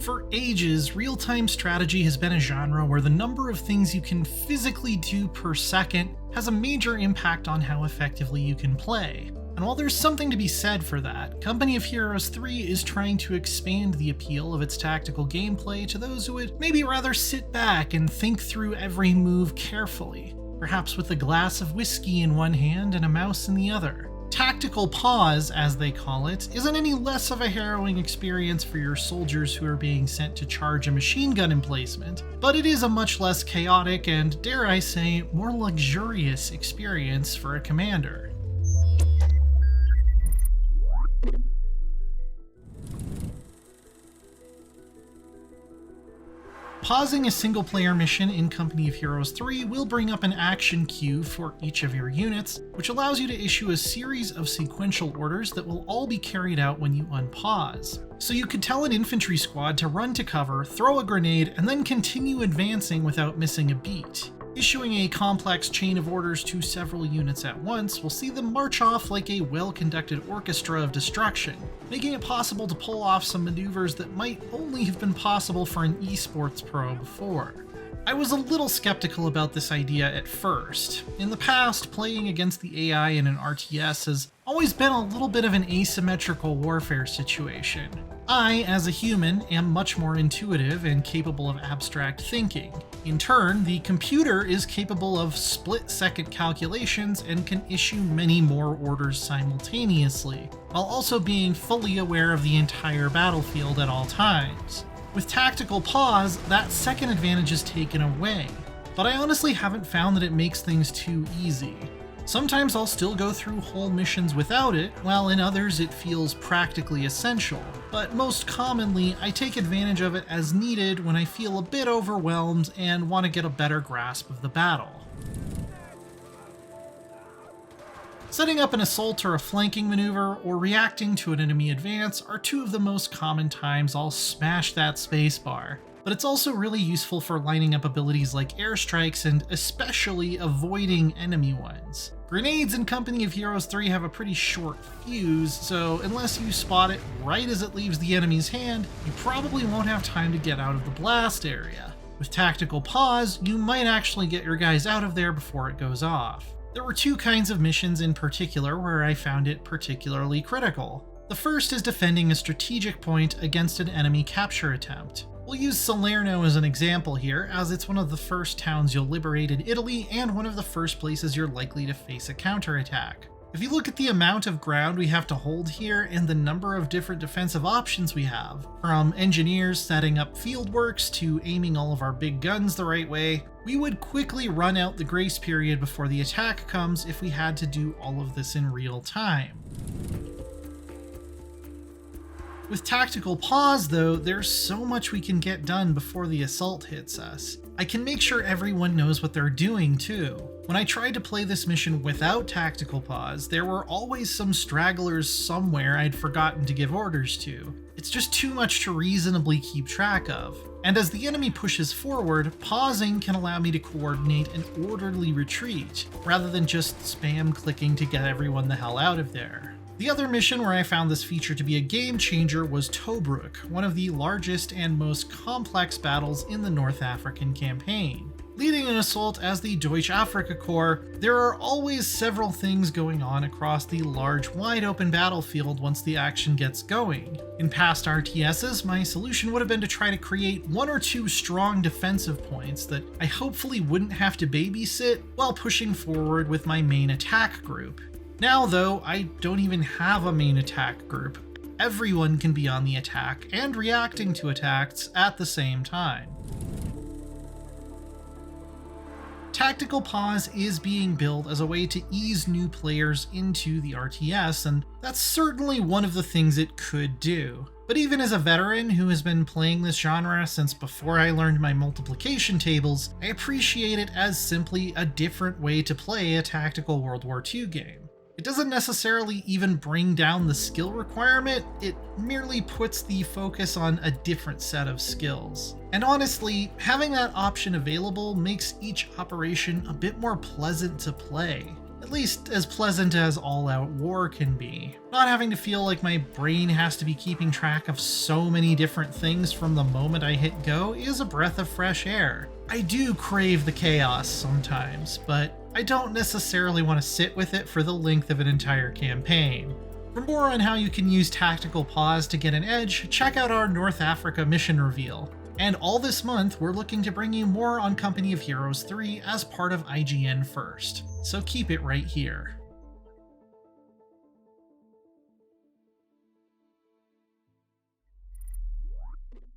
For ages, real-time strategy has been a genre where the number of things you can physically do per second has a major impact on how effectively you can play. And while there's something to be said for that, Company of Heroes 3 is trying to expand the appeal of its tactical gameplay to those who would maybe rather sit back and think through every move carefully, perhaps with a glass of whiskey in one hand and a mouse in the other. Tactical pause, as they call it, isn't any less of a harrowing experience for your soldiers who are being sent to charge a machine gun emplacement, but it is a much less chaotic and, dare I say, more luxurious experience for a commander. Pausing a single-player mission in Company of Heroes 3 will bring up an action queue for each of your units, which allows you to issue a series of sequential orders that will all be carried out when you unpause. So you could tell an infantry squad to run to cover, throw a grenade, and then continue advancing without missing a beat. Issuing a complex chain of orders to several units at once will see them march off like a well-conducted orchestra of destruction, making it possible to pull off some maneuvers that might only have been possible for an esports pro before. I was a little skeptical about this idea at first. In the past, playing against the AI in an RTS has always been a little bit of an asymmetrical warfare situation. I, as a human, am much more intuitive and capable of abstract thinking. In turn, the computer is capable of split-second calculations and can issue many more orders simultaneously, while also being fully aware of the entire battlefield at all times. With tactical pause, that second advantage is taken away, but I honestly haven't found that it makes things too easy. Sometimes I'll still go through whole missions without it, while in others it feels practically essential, but most commonly I take advantage of it as needed when I feel a bit overwhelmed and want to get a better grasp of the battle. Setting up an assault or a flanking maneuver, or reacting to an enemy advance are two of the most common times I'll smash that spacebar. But it's also really useful for lining up abilities like airstrikes and especially avoiding enemy ones. Grenades in Company of Heroes 3 have a pretty short fuse, so unless you spot it right as it leaves the enemy's hand, you probably won't have time to get out of the blast area. With tactical pause, you might actually get your guys out of there before it goes off. There were two kinds of missions in particular where I found it particularly critical. The first is defending a strategic point against an enemy capture attempt. We'll use Salerno as an example here, as it's one of the first towns you'll liberate in Italy and one of the first places you're likely to face a counterattack. If you look at the amount of ground we have to hold here and the number of different defensive options we have, from engineers setting up fieldworks to aiming all of our big guns the right way, we would quickly run out the grace period before the attack comes if we had to do all of this in real time. With tactical pause though, there's so much we can get done before the assault hits us. I can make sure everyone knows what they're doing too. When I tried to play this mission without tactical pause, there were always some stragglers somewhere I'd forgotten to give orders to. It's just too much to reasonably keep track of. And as the enemy pushes forward, pausing can allow me to coordinate an orderly retreat, rather than just spam clicking to get everyone the hell out of there. The other mission where I found this feature to be a game changer was Tobruk, one of the largest and most complex battles in the North African campaign. Leading an assault as the Deutsche Afrika Corps, there are always several things going on across the large, wide-open battlefield once the action gets going. In past RTSs, my solution would have been to try to create one or two strong defensive points that I hopefully wouldn't have to babysit while pushing forward with my main attack group. Now though, I don't even have a main attack group. Everyone can be on the attack and reacting to attacks at the same time. Tactical pause is being built as a way to ease new players into the RTS, and that's certainly one of the things it could do. But even as a veteran who has been playing this genre since before I learned my multiplication tables, I appreciate it as simply a different way to play a tactical World War II game. It doesn't necessarily even bring down the skill requirement, it merely puts the focus on a different set of skills. And honestly, having that option available makes each operation a bit more pleasant to play. At least as pleasant as all-out war can be. Not having to feel like my brain has to be keeping track of so many different things from the moment I hit go is a breath of fresh air. I do crave the chaos sometimes, but I don't necessarily want to sit with it for the length of an entire campaign. For more on how you can use tactical pause to get an edge, check out our North Africa mission reveal. And all this month, we're looking to bring you more on Company of Heroes 3 as part of IGN First, so keep it right here.